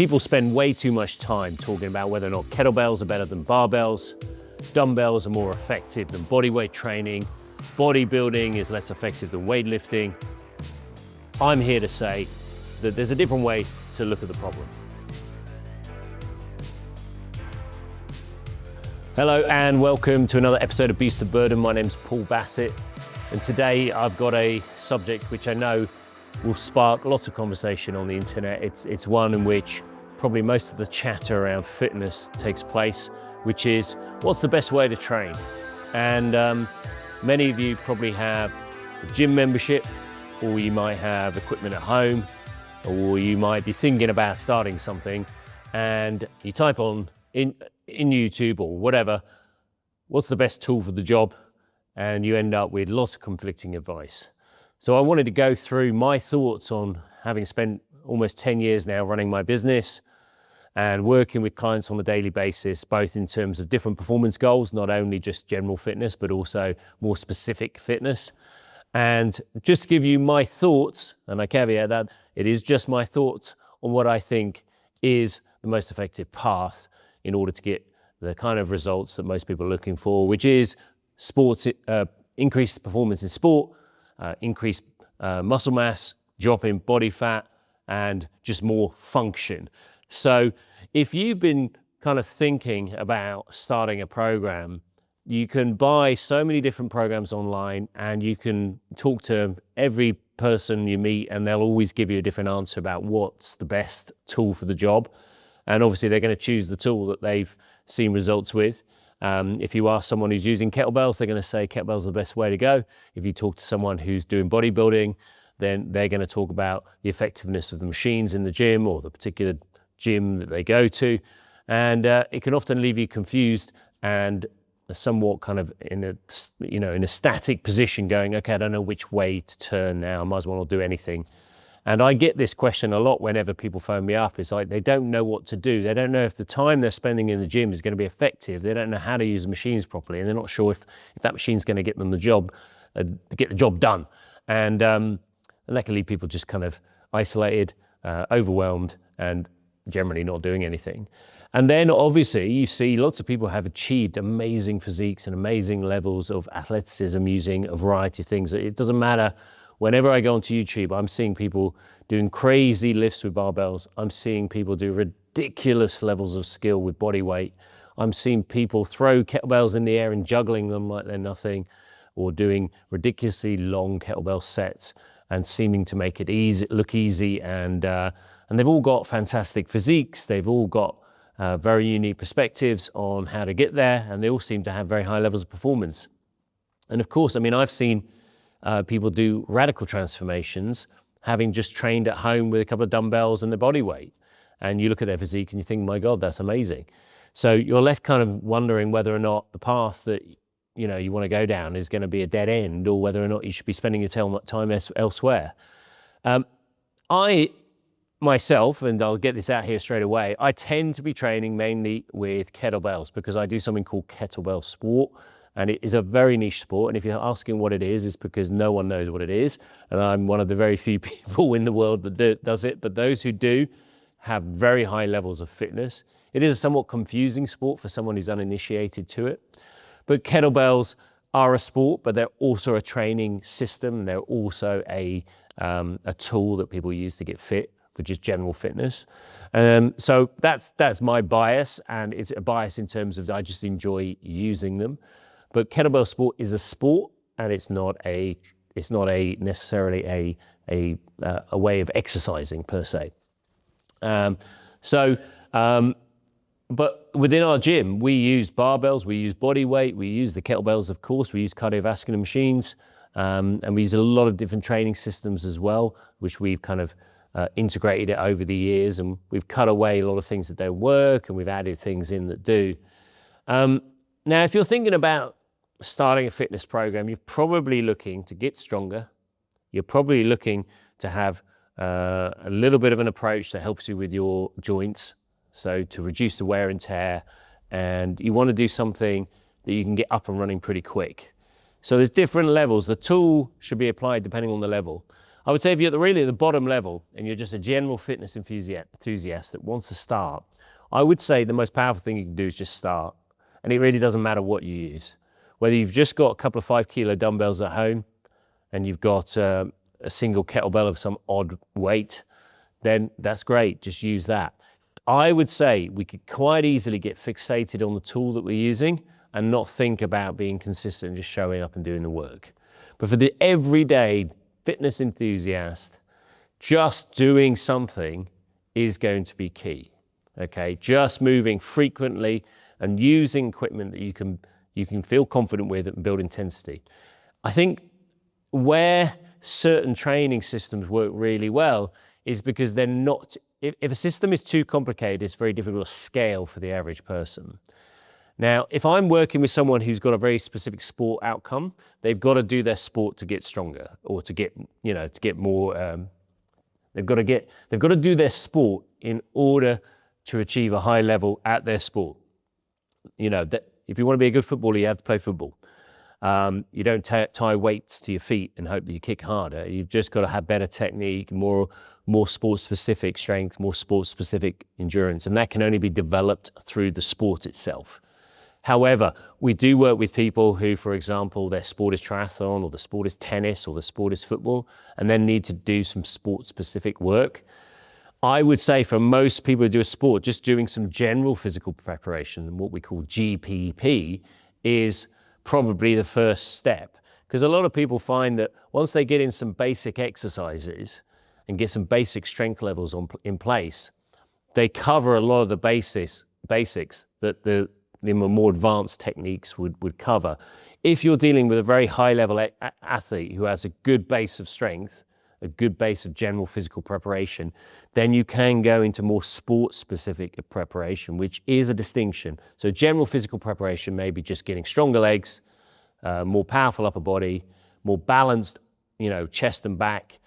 People spend way too much time talking about whether or not kettlebells are better than barbells, dumbbells are more effective than bodyweight training, bodybuilding is less effective than weightlifting. I'm here to say that there's a different way to look at the problem. Hello and welcome to another episode of Beast of Burden. My name's Paul Bassett, and today I've got a subject which I know will spark lots of conversation on the internet. It's one in which probably most of the chatter around fitness takes place, which is what's the best way to train? And many of you probably have a gym membership, or you might have equipment at home, or you might be thinking about starting something, and you type on in YouTube or whatever, what's the best tool for the job? And you end up with lots of conflicting advice. So I wanted to go through my thoughts on having spent almost 10 years now running my business and working with clients on a daily basis, both in terms of different performance goals, not only just general fitness, but also more specific fitness. And just to give you my thoughts, and I caveat that it is just my thoughts on what I think is the most effective path in order to get the kind of results that most people are looking for, which is increased performance in sport, increased muscle mass, drop in body fat, and just more function. So if you've been kind of thinking about starting a program, you can buy so many different programs online and you can talk to every person you meet and they'll always give you a different answer about what's the best tool for the job. And obviously they're going to choose the tool that they've seen results with. If you ask someone who's using kettlebells, they're going to say kettlebells are the best way to go. If you talk to someone who's doing bodybuilding, then they're going to talk about the effectiveness of the machines in the gym or the particular gym that they go to. And it can often leave you confused and somewhat kind of in a static position going, okay, I don't know which way to turn now. I might as well not do anything. And I get this question a lot whenever people phone me up. It's like they don't know what to do. They don't know if the time they're spending in the gym is going to be effective. They don't know how to use the machines properly, and they're not sure if that machine's going to get them the job, get the job done. And luckily, people just kind of isolated, overwhelmed, and generally not doing anything. And then obviously you see lots of people have achieved amazing physiques and amazing levels of athleticism using a variety of things. It doesn't matter. Whenever I go onto YouTube, I'm seeing people doing crazy lifts with barbells. I'm seeing people do ridiculous levels of skill with body weight. I'm seeing people throw kettlebells in the air and juggling them like they're nothing, or doing ridiculously long kettlebell sets and seeming to make it look easy. And they've all got fantastic physiques. They've all got very unique perspectives on how to get there, and they all seem to have very high levels of performance. And of course, I mean, I've seen people do radical transformations having just trained at home with a couple of dumbbells and their body weight. And you look at their physique and you think, my God, that's amazing. So you're left kind of wondering whether or not the path that you want to go down is going to be a dead end, or whether or not you should be spending your time elsewhere. I myself, and I'll get this out here straight away, I tend to be training mainly with kettlebells because I do something called kettlebell sport. And it is a very niche sport. And if you're asking what it is, it's because no one knows what it is. And I'm one of the very few people in the world that does it. But those who do have very high levels of fitness. It is a somewhat confusing sport for someone who's uninitiated to it. But kettlebells are a sport, but they're also a training system. They're also a tool that people use to get fit, which is general fitness. So that's my bias. And it's a bias in terms of I just enjoy using them. But kettlebell sport is a sport, and it's not necessarily a way of exercising per se. But within our gym, we use barbells, we use body weight, we use the kettlebells, of course, we use cardiovascular machines, and we use a lot of different training systems as well, which we've kind of integrated it over the years, and we've cut away a lot of things that don't work, and we've added things in that do. Now, if you're thinking about starting a fitness program, you're probably looking to get stronger. You're probably looking to have a little bit of an approach that helps you with your joints, so to reduce the wear and tear, and you want to do something that you can get up and running pretty quick. So there's different levels. The tool should be applied depending on the level. I would say if you're really at the bottom level and you're just a general fitness enthusiast that wants to start, I would say the most powerful thing you can do is just start. And it really doesn't matter what you use. Whether you've just got a couple of 5 kilo dumbbells at home and you've got a single kettlebell of some odd weight, then that's great, just use that. I would say we could quite easily get fixated on the tool that we're using and not think about being consistent and just showing up and doing the work. But for the everyday fitness enthusiast, just doing something is going to be key, okay? Just moving frequently and using equipment that you can feel confident with and build intensity. I think where certain training systems work really well is because they're not, if a system is too complicated, it's very difficult to scale for the average person. Now, if I'm working with someone who's got a very specific sport outcome, they've got to do their sport to get stronger or to get, to get more, they've got to do their sport in order to achieve a high level at their sport. That if you want to be a good footballer, you have to play football. You don't tie weights to your feet and hope that you kick harder. You've just got to have better technique, more sport-specific strength, more sport-specific endurance, and that can only be developed through the sport itself. However, we do work with people who, for example, their sport is triathlon or the sport is tennis or the sport is football and then need to do some sport-specific work. I would say for most people who do a sport, just doing some general physical preparation, what we call GPP, is probably the first step. Because a lot of people find that once they get in some basic exercises and get some basic strength levels in place, they cover a lot of the basics that the more advanced techniques would cover. If you're dealing with a very high level athlete who has a good base of strength, a good base of general physical preparation, then you can go into more sport-specific preparation, which is a distinction. So general physical preparation may be just getting stronger legs, more powerful upper body, more balanced, chest and back,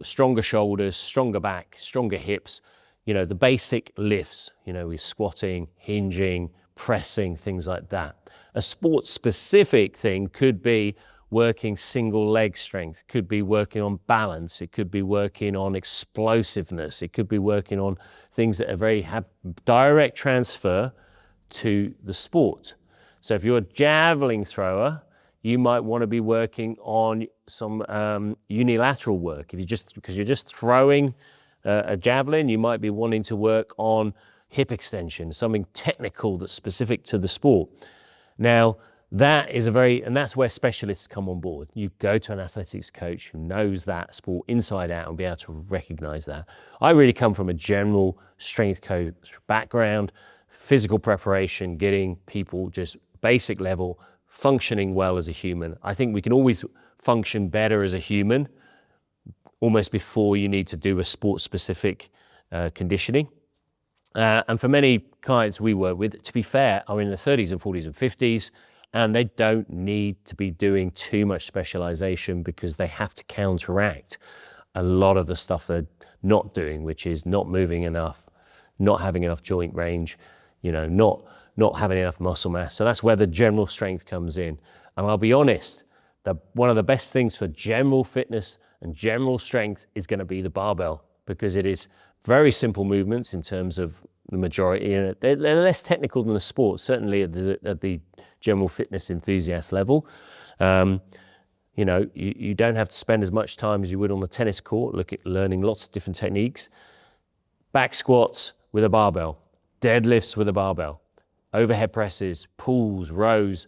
stronger shoulders, stronger back, stronger hips, the basic lifts, with squatting, hinging, pressing, things like that. A sport-specific thing could be working single leg strength, could be working on balance, it could be working on explosiveness, it could be working on things that have direct transfer to the sport. So if you're a javelin thrower, you might want to be working on some unilateral work. Because you're just throwing a javelin, you might be wanting to work on hip extension, something technical that's specific to the sport. Now, that's where specialists come on board. You go to an athletics coach who knows that sport inside out and be able to recognize that. I really come from a general strength coach background, physical preparation, getting people just basic level, functioning well as a human. I think we can always function better as a human almost before you need to do a sport-specific conditioning. And for many clients we work with, to be fair, are in their 30s and 40s and 50s, and they don't need to be doing too much specialization because they have to counteract a lot of the stuff they're not doing, which is not moving enough, not having enough joint range, not having enough muscle mass. So that's where the general strength comes in. And I'll be honest, one of the best things for general fitness and general strength is going to be the barbell, because it is very simple movements in terms of the majority. They're less technical than the sport, certainly at the general fitness enthusiast level. You don't have to spend as much time as you would on the tennis court learning lots of different techniques. Back squats with a barbell, deadlifts with a barbell, overhead presses, pulls, rows,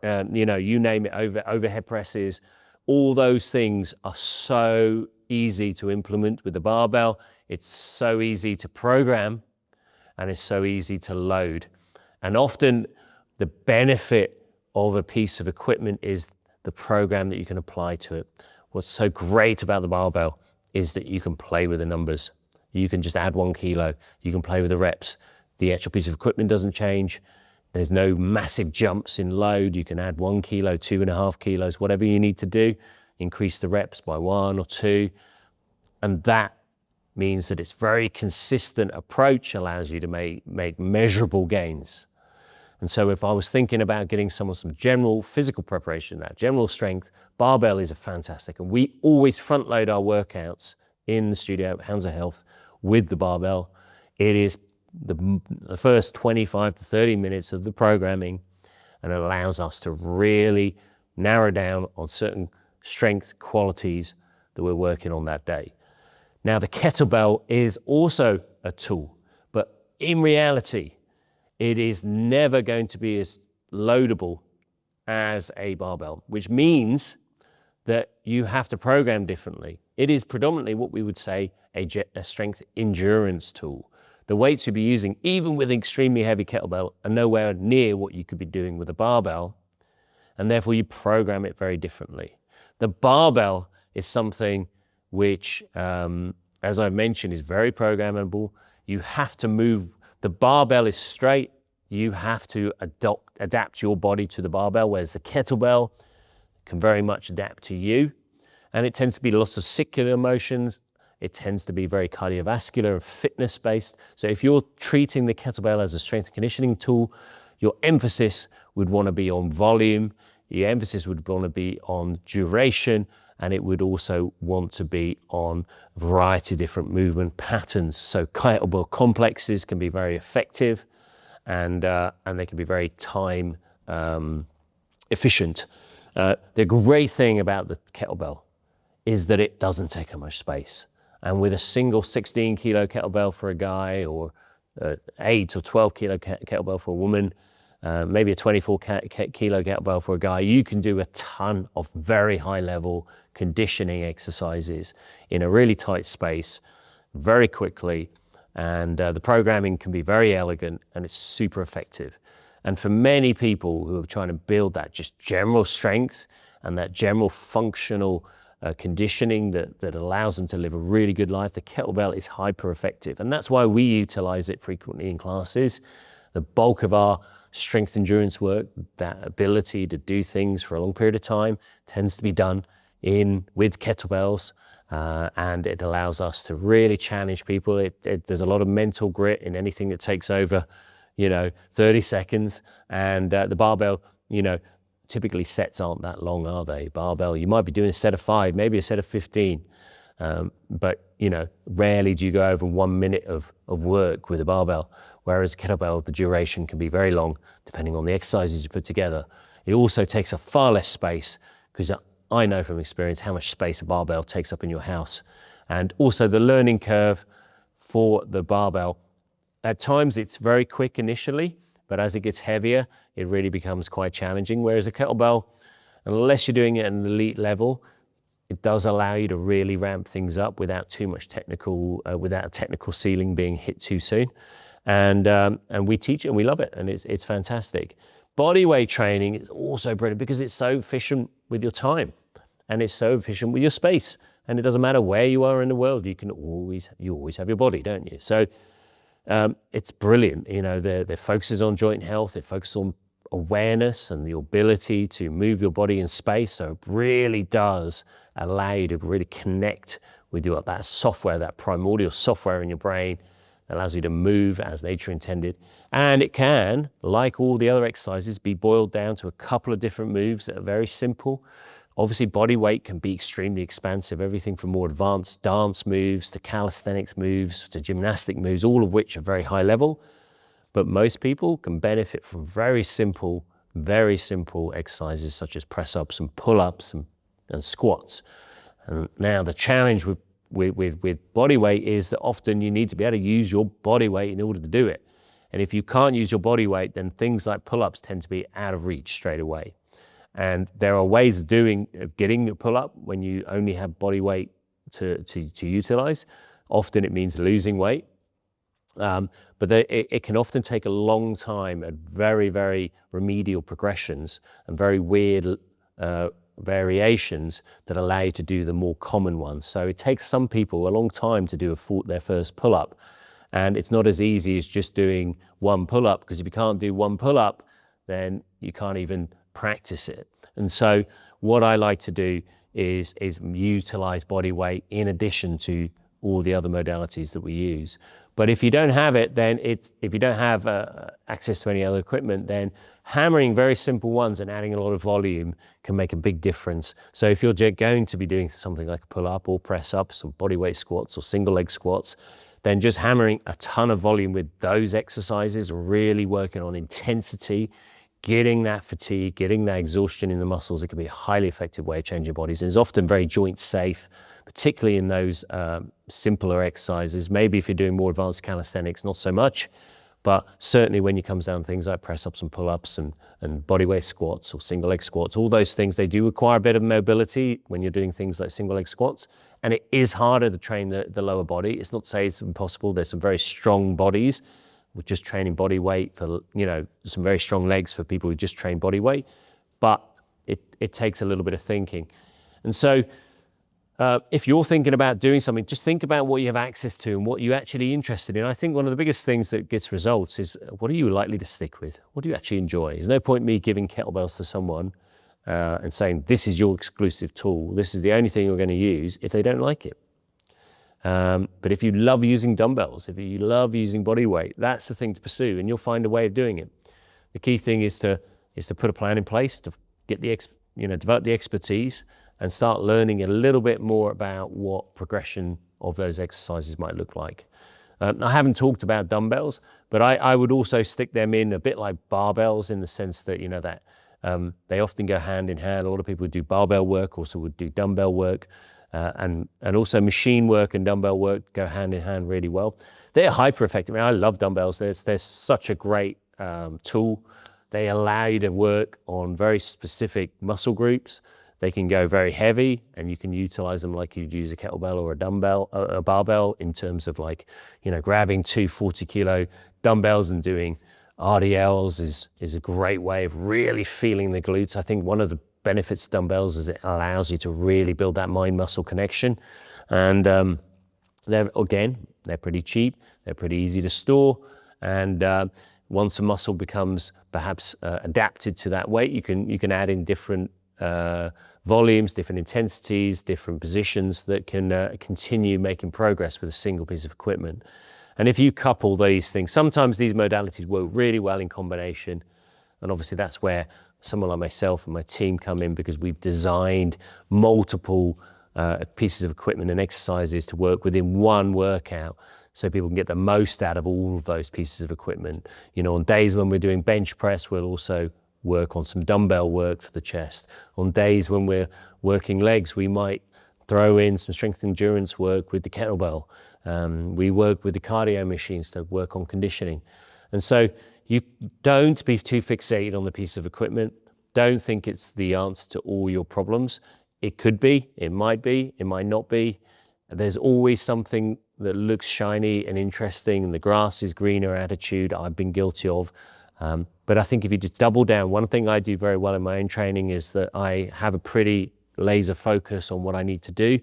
you name it, overhead presses. All those things are so easy to implement with the barbell. It's so easy to program and it's so easy to load. And often the benefit of a piece of equipment is the program that you can apply to it. What's so great about the barbell is that you can play with the numbers. You can just add 1 kilo. You can play with the reps. The actual piece of equipment doesn't change. There's no massive jumps in load. You can add 1 kilo, 2.5 kilos, whatever you need to do. Increase the reps by 1 or 2. And that means that it's very consistent approach, allows you to make measurable gains. And so if I was thinking about getting someone some general physical preparation, that general strength, barbell is a fantastic. And we always front load our workouts in the studio at Hounds of Health with the barbell. It is the first 25 to 30 minutes of the programming, and it allows us to really narrow down on certain strength qualities that we're working on that day. Now, the kettlebell is also a tool, but in reality, it is never going to be as loadable as a barbell, which means that you have to program differently. It is predominantly what we would say a strength endurance tool. The weights you'll be using, even with an extremely heavy kettlebell, are nowhere near what you could be doing with a barbell, and therefore you program it very differently. The barbell is something which, as I mentioned, is very programmable. You have to move. The barbell is straight. You have to adapt your body to the barbell, whereas the kettlebell can very much adapt to you. And it tends to be lots of circular motions. It tends to be very cardiovascular and fitness-based. So if you're treating the kettlebell as a strength and conditioning tool, your emphasis would want to be on volume. Your emphasis would want to be on duration, and it would also want to be on a variety of different movement patterns. So kettlebell complexes can be very effective, and they can be very time efficient. The great thing about the kettlebell is that it doesn't take up much space. And with a single 16 kilo kettlebell for a guy, or 8 or 12 kilo kettlebell for a woman, maybe a 24 kilo kettlebell for a guy, you can do a ton of very high level conditioning exercises in a really tight space very quickly. And the programming can be very elegant, and it's super effective. And for many people who are trying to build that just general strength and that general functional conditioning that allows them to live a really good life, the kettlebell is hyper effective. And that's why we utilize it frequently in classes. The bulk of our strength endurance work, that ability to do things for a long period of time, tends to be done with kettlebells. And it allows us to really challenge people. There's a lot of mental grit in anything that takes over, 30 seconds. And the barbell, typically sets aren't that long, are they? Barbell, you might be doing a set of 5, maybe a set of 15. But rarely do you go over 1 minute of work with a barbell. Whereas kettlebell, the duration can be very long, depending on the exercises you put together. It also takes up far less space, because I know from experience how much space a barbell takes up in your house. And also the learning curve for the barbell, at times it's very quick initially, but as it gets heavier, it really becomes quite challenging. Whereas a kettlebell, unless you're doing it at an elite level, it does allow you to really ramp things up without too much without a technical ceiling being hit too soon. And we teach it and we love it, and it's fantastic. Bodyweight training is also brilliant because it's so efficient with your time, and it's so efficient with your space. And it doesn't matter where you are in the world, you always have your body, don't you? So it's brilliant. The focus is on joint health. It focuses on awareness and the ability to move your body in space. So it really does allow you to really connect with that software, that primordial software in your brain that allows you to move as nature intended. And it can, like all the other exercises, be boiled down to a couple of different moves that are very simple. Obviously, body weight can be extremely expansive, everything from more advanced dance moves to calisthenics moves to gymnastic moves, all of which are very high level. But most people can benefit from very simple exercises such as press-ups and pull-ups and squats. And now the challenge with body weight is that often you need to be able to use your body weight in order to do it. And if you can't use your body weight, then things like pull-ups tend to be out of reach straight away. And there are ways of getting a pull-up when you only have body weight to utilize. Often it means losing weight. But it can often take a long time at very, very remedial progressions and very weird variations that allow you to do the more common ones. So it takes some people a long time to do their first pull-up. And it's not as easy as just doing one pull-up, because if you can't do one pull-up, then you can't even practice it. And so what I like to do is utilize body weight in addition to all the other modalities that we use. But if you don't have it, then if you don't have access to any other equipment, then hammering very simple ones and adding a lot of volume can make a big difference. So if you're going to be doing something like a pull-up or press-ups or bodyweight squats or single leg squats, then just hammering a ton of volume with those exercises, really working on intensity, getting that fatigue, getting that exhaustion in the muscles, it can be a highly effective way of changing bodies. And it's often very joint safe, particularly in those simpler exercises. Maybe if you're doing more advanced calisthenics, not so much, but certainly when it comes down to things like press-ups and pull-ups and bodyweight squats or single leg squats, all those things, they do require a bit of mobility when you're doing things like single leg squats. And it is harder to train the lower body. It's not to say it's impossible. There's some very strong bodies with just training body weight for, some very strong legs for people who just train body weight, but it takes a little bit of thinking. And so if you're thinking about doing something, just think about what you have access to and what you're actually interested in. I think one of the biggest things that gets results is what are you likely to stick with? What do you actually enjoy? There's no point me giving kettlebells to someone and saying, this is your exclusive tool. This is the only thing you're going to use if they don't like it. But if you love using dumbbells, if you love using body weight, that's the thing to pursue, and you'll find a way of doing it. The key thing is to put a plan in place, to get develop the expertise and start learning a little bit more about what progression of those exercises might look like. I haven't talked about dumbbells, but I would also stick them in a bit like barbells, in the sense that, they often go hand in hand. A lot of people who do barbell work also would do dumbbell work. And also machine work and dumbbell work go hand in hand really well. They're hyper effective. I mean, I love dumbbells. They're such a great tool. They allow you to work on very specific muscle groups. They can go very heavy, and you can utilize them like you'd use a kettlebell or a dumbbell, a barbell, in terms of grabbing 2 40-kilo dumbbells and doing RDLs is a great way of really feeling the glutes. I think one of the benefits of dumbbells is it allows you to really build that mind-muscle connection. And they're pretty cheap, they're pretty easy to store, and once a muscle becomes perhaps adapted to that weight, you can add in different volumes, different intensities, different positions that can continue making progress with a single piece of equipment. And if you couple these things, sometimes these modalities work really well in combination, and obviously that's where someone like myself and my team come in, because we've designed multiple pieces of equipment and exercises to work within one workout, so people can get the most out of all of those pieces of equipment. On days when we're doing bench press, we'll also work on some dumbbell work for the chest. On days when we're working legs, we might throw in some strength and endurance work with the kettlebell. We work with the cardio machines to work on conditioning. And so you don't be too fixated on the piece of equipment. Don't think it's the answer to all your problems. It could be, it might not be. There's always something that looks shiny and interesting, and the grass is greener attitude I've been guilty of. But I think if you just double down, one thing I do very well in my own training is that I have a pretty laser focus on what I need to do.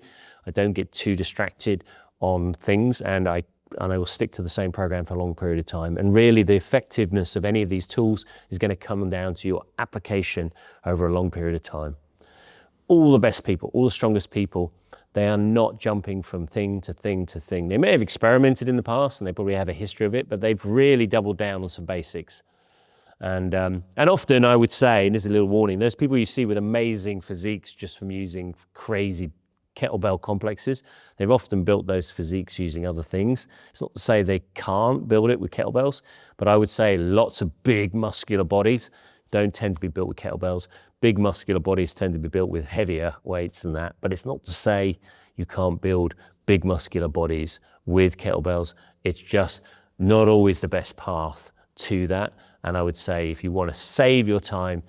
I don't get too distracted on things, and I will stick to the same program for a long period of time. And really the effectiveness of any of these tools is going to come down to your application over a long period of time. All the best people, all the strongest people, they are not jumping from thing to thing to thing. They may have experimented in the past and they probably have a history of it, but they've really doubled down on some basics. And often I would say, and there's a little warning, there's people you see with amazing physiques just from using crazy kettlebell complexes. They've often built those physiques using other things. It's not to say they can't build it with kettlebells, but I would say lots of big muscular bodies don't tend to be built with kettlebells. Big muscular bodies tend to be built with heavier weights than that, but it's not to say you can't build big muscular bodies with kettlebells. It's just not always the best path to that. And I would say if you want to save your time,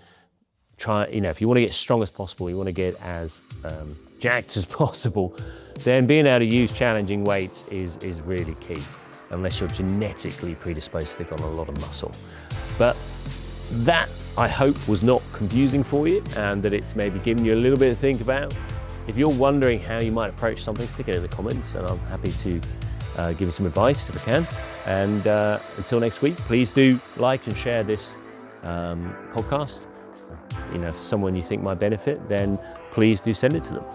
if you want to get as strong as possible, you want to get as jacked as possible, then being able to use challenging weights is really key, unless you're genetically predisposed to take on a lot of muscle. But that, I hope, was not confusing for you, and that it's maybe giving you a little bit to think about. If you're wondering how you might approach something, stick it in the comments, and I'm happy to give you some advice if I can. And until next week, please do like and share this podcast. If someone you think might benefit, then please do send it to them.